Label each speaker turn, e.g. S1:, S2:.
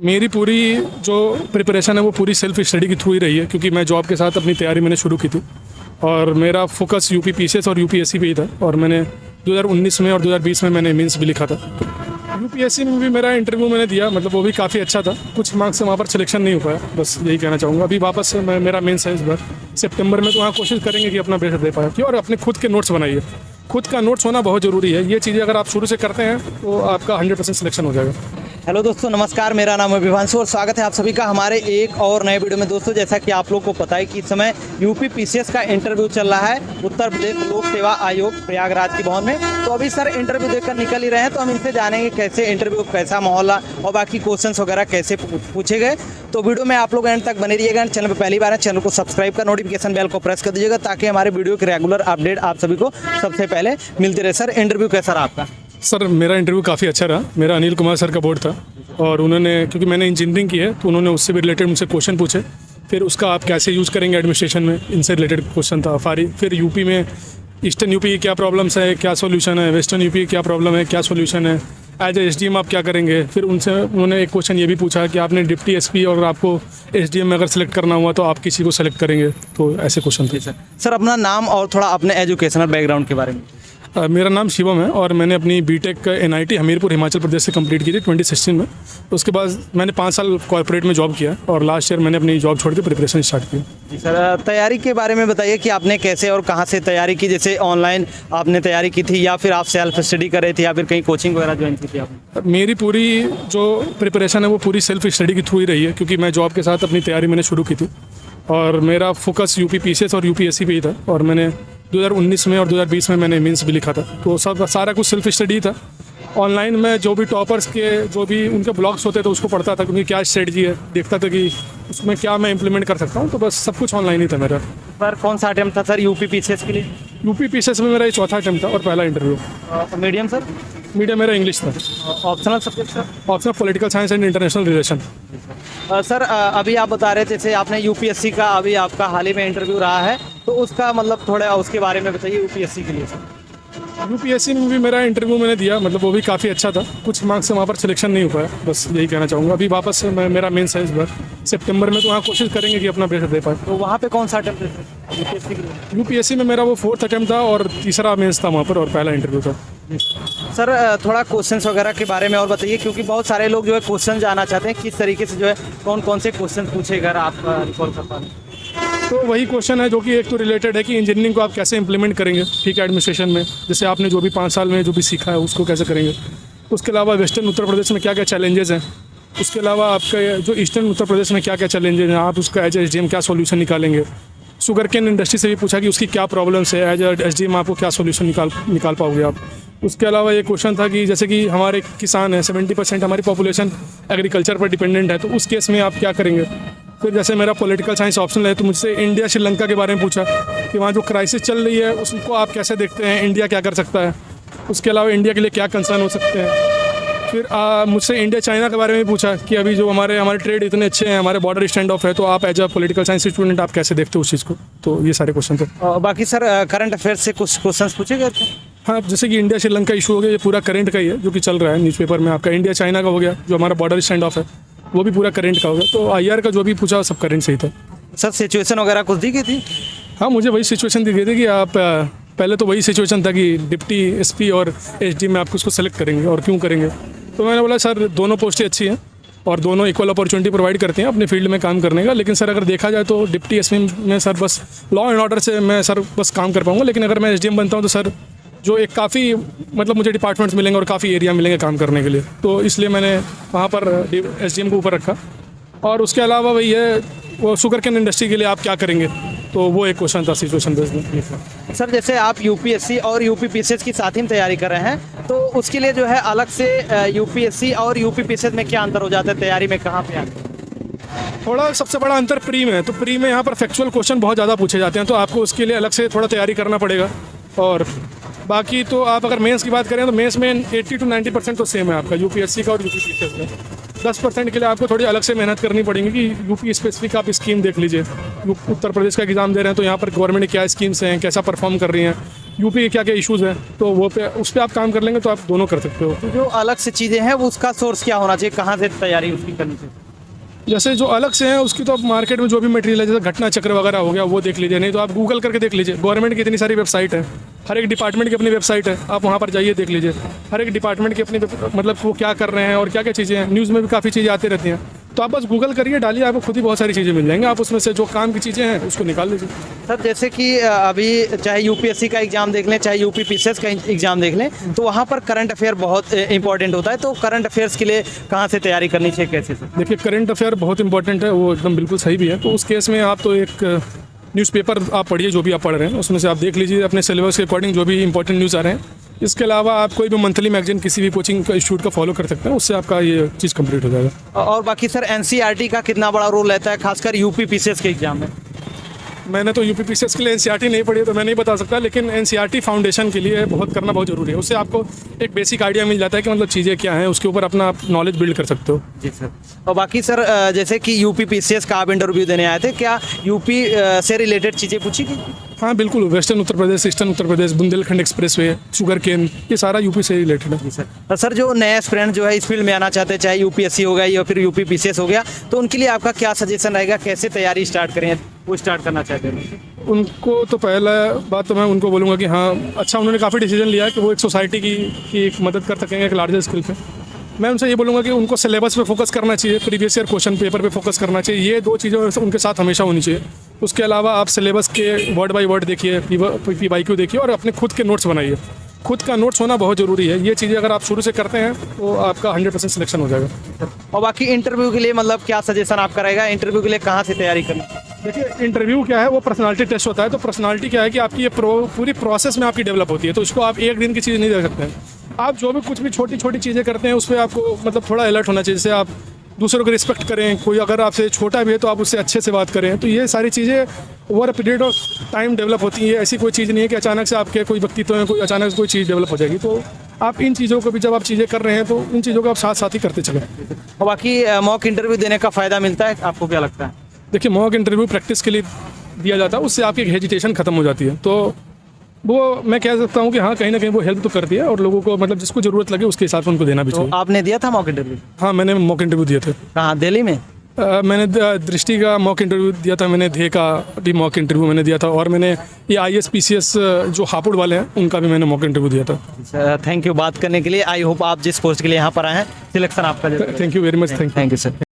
S1: मेरी पूरी जो प्रिपरेशन है वो पूरी सेल्फ स्टडी के थ्रू ही रही है, क्योंकि मैं जॉब के साथ अपनी तैयारी मैंने शुरू की थी और मेरा फोकस यूपी पीसीएस और यूपीएससी पे ही था। और मैंने 2019 में और 2020 में मैंने मेंस भी लिखा था। यूपीएससी में भी मेरा इंटरव्यू मैंने दिया, मतलब वो भी काफ़ी अच्छा था। कुछ मार्क्स से वहाँ पर सिलेक्शन नहीं हो पाया, बस यही कहना चाहूँगा। अभी वापस से मेरा मेंस है इस बार सितंबर में, तो वहाँ कोशिश करेंगे कि अपना बेस्ट दे पाए कि और अपने खुद के नोट्स बनाइए। खुद का नोट्स होना बहुत ज़रूरी है। ये चीज़ें अगर आप शुरू से करते हैं तो आपका 100% सिलेक्शन हो जाएगा।
S2: हेलो दोस्तों, नमस्कार। मेरा नाम है विभांशु और स्वागत है आप सभी का हमारे एक और नए वीडियो में। दोस्तों, जैसा कि आप लोग को पता है कि इस समय यूपी पीसीएस का इंटरव्यू चल रहा है उत्तर प्रदेश लोक सेवा आयोग प्रयागराज की भवन में। तो अभी सर इंटरव्यू देकर निकल ही रहे हैं, तो हम इनसे जानेंगे कैसे इंटरव्यू, कैसा माहौल और बाकी क्वेश्चंस वगैरह कैसे पूछे गए। तो वीडियो में आप लोग एंड तक बने रहिएगा। चैनल पर पहली बार है, चैनल को सब्सक्राइब कर नोटिफिकेशन बेल को प्रेस कर दीजिएगा ताकि हमारे वीडियो के रेगुलर अपडेट आप सभी को सबसे पहले मिलते रहे। सर, इंटरव्यू कैसा रहा आपका?
S1: सर, मेरा इंटरव्यू काफ़ी अच्छा रहा। मेरा अनिल कुमार सर का बोर्ड था और उन्होंने, क्योंकि मैंने इंजीनियरिंग की है, तो उन्होंने उससे भी रिलेटेड मुझसे क्वेश्चन पूछे। फिर उसका आप कैसे यूज़ करेंगे एडमिनिस्ट्रेशन में, इनसे रिलेटेड क्वेश्चन था। फिर यूपी में ईस्टर्न यूपी की क्या प्रॉब्लम्स है, क्या सोल्यूशन है, वेस्टर्न यूपी की क्या प्रॉब्लम है, क्या सोल्यूशन है, एज ए एसडीएम आप क्या करेंगे। फिर उन्होंने एक क्वेश्चन ये भी पूछा कि आपने डिप्टी एसपी और आपको एसडीएम में अगर सेलेक्ट करना हुआ तो आप किसी को सेलेक्ट करेंगे। तो ऐसे क्वेश्चन थे।
S2: सर, अपना नाम और थोड़ा अपने एजुकेशनल बैकग्राउंड के बारे में।
S1: मेरा नाम शिवम है और मैंने अपनी बीटेक एनआईटी हमीरपुर हिमाचल प्रदेश से कंप्लीट की थी 2016 में। उसके बाद मैंने 5 साल कॉर्पोरेट में जॉब किया और लास्ट ईयर मैंने अपनी जॉब छोड़ के प्रिपरेशन स्टार्ट की।
S2: सर, तैयारी के बारे में बताइए कि आपने कैसे और कहाँ से तैयारी की। जैसे ऑनलाइन आपने तैयारी की थी या फिर आप सेल्फ स्टडी कर रहे थे या फिर कहीं कोचिंग वगैरह ज्वाइन की थी आपने?
S1: मेरी पूरी जो प्रिपरेशन है वो पूरी सेल्फ स्टडी के थ्रू ही रही है, क्योंकि मैं जॉब के साथ अपनी तैयारी मैंने शुरू की थी और मेरा फोकस यूपी पीसीएस और यूपीएससी पे ही था। और मैंने 2019 में और 2020 में मैंने मेंस भी लिखा था, तो सारा कुछ सेल्फ स्टडी था। ऑनलाइन में जो भी टॉपर्स के जो भी उनके ब्लॉग्स होते थे उसको पढ़ता था, क्योंकि क्या स्ट्रेटजी है, देखता था कि उसमें क्या मैं इंप्लीमेंट कर सकता हूँ। तो बस सब कुछ ऑनलाइन ही था मेरा।
S2: पर कौन सा अटेम्प्ट था सर यूपी पीसीएस के लिए?
S1: यूपी पीसीएस में मेरा ये चौथा अटेम्प्ट था और पहला इंटरव्यू।
S2: Medium sir?
S1: मीडियम मेरा इंग्लिश था।
S2: Optional subject sir?
S1: Optional political science and international relation.
S2: Sir, अभी आप बता रहे थे जैसे आपने यूपीएससी का अभी आपका हाल ही में इंटरव्यू रहा है, तो उसका मतलब थोड़ा उसके बारे में बताइए यूपीएससी के लिए। सर,
S1: यूपीएससी में भी मेरा इंटरव्यू मैंने दिया, मतलब वो भी काफ़ी अच्छा था। कुछ मार्क्स से वहाँ पर सिलेक्शन नहीं हो पाया, बस यही कहना चाहूँगा। अभी वापस से मेरा मेंस है इस बार सितंबर में, तो वहाँ कोशिश करेंगे कि अपना बेस्ट दे पाए।
S2: तो वहाँ पे कौन सा अटेम्प्ट है यूपीएससी के लिए?
S1: यूपीएससी में मेरा वो 4th अटेम्प्ट था और तीसरा मेंस था वहाँ पर और पहला इंटरव्यू था।
S2: सर, थोड़ा क्वेश्चंस वगैरह के बारे में और बताइए, क्योंकि बहुत सारे लोग जो है क्वेश्चन जानना चाहते हैं किस तरीके से जो है कौन कौन से क्वेश्चन पूछे अगर आप रिकॉल कर पाएं।
S1: तो वही क्वेश्चन है जो कि एक तो रिलेटेड है कि इंजीनियरिंग को आप कैसे इंप्लीमेंट करेंगे, ठीक है, एडमिनिस्ट्रेशन में। जैसे आपने जो भी 5 साल में जो भी सीखा है उसको कैसे करेंगे। उसके अलावा वेस्टर्न उत्तर प्रदेश में क्या क्या चैलेंजेस हैं। उसके अलावा आपका जो ईस्टर्न उत्तर प्रदेश में क्या क्या चैलेंजेस हैं, आप उसका एज एसडीएम क्या सोल्यूशन निकालेंगे। शुगर केन इंडस्ट्री से भी पूछा कि उसकी क्या प्रॉब्लम्स है, एज एसडीएम आपको क्या सोल्यूशन निकाल पाओगे आप। उसके अलावा ये क्वेश्चन था कि जैसे कि हमारे किसान हैं, 70% हमारी पॉपुलेशन एग्रीकल्चर पर डिपेंडेंट है, तो उस केस में आप क्या करेंगे। फिर जैसे मेरा पॉलिटिकल साइंस ऑप्शनल है, तो मुझसे इंडिया श्रीलंका के बारे में पूछा कि वहाँ जो क्राइसिस चल रही है उसको आप कैसे देखते हैं, इंडिया क्या कर सकता है। उसके अलावा इंडिया के लिए क्या कंसर्न हो सकते हैं। फिर मुझसे इंडिया चाइना के बारे में पूछा कि अभी जो हमारे ट्रेड इतने अच्छे हैं, हमारे बॉर्डर स्टैंड ऑफ है, तो आप as a political science student आप कैसे देखते हो उस चीज़ को। तो ये सारे क्वेश्चन थे।
S2: बाकी सर, करंट अफेयर्स से कुछ क्वेश्चन पूछे गए थे?
S1: हाँ, जैसे कि इंडिया श्रीलंका इशू हो गया, ये पूरा करंट का ही है जो कि चल रहा है न्यूज़पेपर में। आपका इंडिया चाइना का हो गया, जो हमारा बॉर्डर स्टैंड ऑफ है, वो भी पूरा करंट का हो गया। तो आईआर का जो भी पूछा सब करंट से ही था।
S2: सर, सिचुएशन वगैरह कुछ दी गई थी?
S1: हाँ, मुझे वही सिचुएशन दी गई थी कि आप पहले तो वही सिचुएशन था कि डिप्टी एसपी और एसडी में आप किसको सेलेक्ट करेंगे और क्यों करेंगे। तो मैंने बोला सर, दोनों पोस्टें अच्छी हैं और दोनों इक्वल अपॉर्चुनिटी प्रोवाइड करते हैं अपने फील्ड में काम करने का। लेकिन सर अगर देखा जाए तो डिप्टी एसपी में सर बस लॉ एंड ऑर्डर से मैं सर बस काम कर पाऊँगा। लेकिन अगर मैं एसडीएम बनता हूँ तो सर जो एक काफ़ी मतलब मुझे डिपार्टमेंट्स मिलेंगे और काफ़ी एरिया मिलेंगे काम करने के लिए। तो इसलिए मैंने वहाँ पर एसडीएम को ऊपर रखा। और उसके अलावा वही है, वो शुगर केन इंडस्ट्री के लिए आप क्या करेंगे, तो वो एक क्वेश्चन था सिचुएशन बेस्ड में।
S2: सर, जैसे आप यूपीएससी और यूपी पीसीएस की साथ ही तैयारी कर रहे हैं, तो उसके लिए जो है अलग से यूपीएससी और यूपी पीसीएस में क्या अंतर हो जाता है तैयारी में, कहाँ पे आते हैं?
S1: थोड़ा सबसे बड़ा अंतर प्री में है। तो प्री में यहाँ पर फैक्चुअल क्वेश्चन बहुत ज़्यादा पूछे जाते हैं, तो आपको उसके लिए अलग से थोड़ा तैयारी करना पड़ेगा। और बाकी तो आप अगर मेंस की बात करें तो मेंस में 80 to 90% तो सेम है आपका यूपीएससी का और यूपी पीसीएस का। 10% के लिए आपको थोड़ी अलग से मेहनत करनी पड़ेगी कि यूपी स्पेसिफिक आप स्कीम देख लीजिए। उत्तर प्रदेश का एग्ज़ाम दे रहे हैं तो यहाँ पर गवर्नमेंट ने क्या स्कीम्स हैं, कैसा परफॉर्म कर रही हैं, यूपी के क्या क्या इश्यूज़ हैं, तो वो पे उस पर आप काम कर लेंगे तो आप दोनों कर सकते हो।
S2: तो जो अलग से चीज़ें हैं वो उसका सोर्स क्या होना चाहिए, कहाँ से तैयारी उसकी करनी चाहिए?
S1: जैसे जो अलग से हैं उसकी तो आप मार्केट में जो भी मटेरियल है, जैसे घटना चक्र वगैरह हो गया, वो देख लीजिए। नहीं तो आप गूगल करके देख लीजिए, गवर्नमेंट की इतनी सारी वेबसाइट है, हर एक डिपार्टमेंट की अपनी वेबसाइट है, आप वहाँ पर जाइए देख लीजिए। हर एक डिपार्टमेंट की अपनी मतलब वो क्या कर रहे हैं और क्या क्या चीज़ें हैं, न्यूज़ में भी काफ़ी चीज़ें आती रहती हैं। तो आप बस गूगल करिए, डालिए, आपको खुद ही बहुत सारी चीज़ें मिल जाएंगी। आप उसमें से जो काम की चीज़ें हैं उसको निकाल लीजिए।
S2: सर जैसे कि अभी चाहे यूपीएससी का एग्जाम देख लें, चाहे यूपी पीसीएस का एग्जाम देख लें, तो वहाँ पर करंट अफेयर बहुत इंपॉर्टेंट होता है। तो करंट अफेयर्स के लिए कहाँ से तैयारी करनी चाहिए, कैसे सर?
S1: देखिए, करंट अफेयर बहुत इंपॉर्टेंट है, वो एकदम बिल्कुल सही भी है। तो उस केस में आप तो एक न्यूज़पेपर आप पढ़िए, जो भी आप पढ़ रहे हैं उसमें से आप देख लीजिए अपने सिलेबस के अकॉर्डिंग जो भी इंपॉर्टेंट न्यूज़ आ रहे हैं। इसके अलावा आप कोई भी मंथली मैगजीन किसी भी कोचिंग का इंस्टीट्यूट का फॉलो कर सकते हैं, उससे आपका ये चीज़ कंप्लीट हो जाएगा।
S2: और बाकी सर एनसीईआरटी का कितना बड़ा रोल रहता है, खासकर यूपी पीसीएस के एग्जाम में?
S1: मैंने तो यूपी पीसीएस के लिए एनसीईआरटी नहीं पढ़ी है तो मैं नहीं बता सकता, लेकिन एनसीईआरटी फाउंडेशन के लिए बहुत करना बहुत ज़रूरी है। उससे आपको एक बेसिक आइडिया मिल जाता है कि मतलब चीज़ें क्या हैं, उसके ऊपर अपना आप नॉलेज बिल्ड कर सकते हो।
S2: जी सर। और बाकी सर जैसे कि यूपी पीसीएस का आप इंटरव्यू देने आए थे, क्या यूपी से रिलेटेड चीज़ें पूछी गई?
S1: हाँ बिल्कुल, western Uttar Pradesh, eastern Uttar Pradesh, Bundelkhand expressway, sugar cane, ये सारा यूपी से रिलेटेड है।
S2: सर सर जो नए एस्पिरेंट जो है इस फील्ड में आना चाहते हैं, चाहे यूपीएससी हो गया या फिर यूपी पीसीएस हो गया, तो उनके लिए आपका क्या सजेशन रहेगा, कैसे तैयारी स्टार्ट करें, वो स्टार्ट करना चाहते हैं?
S1: उनको तो पहला बात तो मैं उनको बोलूँगा कि हाँ अच्छा, उन्होंने काफ़ी डिसीजन लिया है कि वो एक सोसाइटी की एक मदद कर सकेंगे एक लार्जर स्केल पे। मैं उनसे ये बोलूँगा कि उनको सिलेबस पे फोकस करना चाहिए, प्रीवियस ईयर क्वेश्चन पेपर पे फोकस करना चाहिए। ये दो चीज़ें उनके साथ हमेशा होनी चाहिए। उसके अलावा आप सिलेबस के वर्ड बाय वर्ड देखिए, PYQ देखिए और अपने खुद के नोट्स बनाइए। खुद का नोट्स होना बहुत ज़रूरी है। ये चीज़ें अगर आप शुरू से करते हैं तो आपका 100% सिलेक्शन हो जाएगा।
S2: और बाकी इंटरव्यू के लिए मतलब क्या सजेशन आपका रहेगा, इंटरव्यू के लिए कहाँ से तैयारी करना?
S1: देखिए, इंटरव्यू क्या है, वो पर्सनालिटी टेस्ट होता है। तो पर्सनालिटी क्या है कि आपकी ये पूरी प्रोसेस में आपकी डेवलप होती है, तो इसको आप एक दिन की चीज़ नहीं दे सकते हैं। आप जो भी कुछ भी छोटी छोटी चीज़ें करते हैं उस पर आपको मतलब थोड़ा अलर्ट होना चाहिए। जैसे आप दूसरों को रिस्पेक्ट करें, कोई अगर आपसे छोटा भी है तो आप उससे अच्छे से बात करें। तो ये सारी चीज़ें over a period of time develop होती हैं। ऐसी कोई चीज़ नहीं है कि अचानक से आपके कोई व्यक्तित्व में कोई अचानक से कोई चीज़ डेवलप हो जाएगी। तो आप इन चीज़ों को भी जब आप चीज़ें कर रहे हैं तो इन चीज़ों को आप साथ साथ ही करते चलें।
S2: और बाकी मॉक इंटरव्यू देने का फ़ायदा मिलता है, आपको क्या लगता है?
S1: देखिए, मॉक इंटरव्यू प्रैक्टिस के लिए दिया जाता है, उससे आपकी हेजिटेशन खत्म हो जाती है। तो वो मैं कह सकता हूँ कि हाँ, कहीं ना कहीं वो हेल्प तो करती है और लोगों को मतलब जिसको ज़रूरत लगे उसके हिसाब से उनको देना भी
S2: तो
S1: चाहिए।
S2: आपने दिया था मॉक इंटरव्यू?
S1: हाँ, मैंने मॉक इंटरव्यू दिए थे।
S2: कहाँ, दिल्ली में?
S1: मैंने दृष्टि का मॉक इंटरव्यू दिया था, मैंने ध्येय का भी मॉक इंटरव्यू मैंने दिया था, और मैंने ये IAS PCS जो हापुड़ वाले हैं उनका भी मैंने मॉक इंटरव्यू दिया था।
S2: थैंक यू बात करने के लिए। आई होप आप जिस पोस्ट के लिए यहाँ पर आए हैं सिलेक्शन आपका।
S1: Thank you very much.
S2: Thank you sir.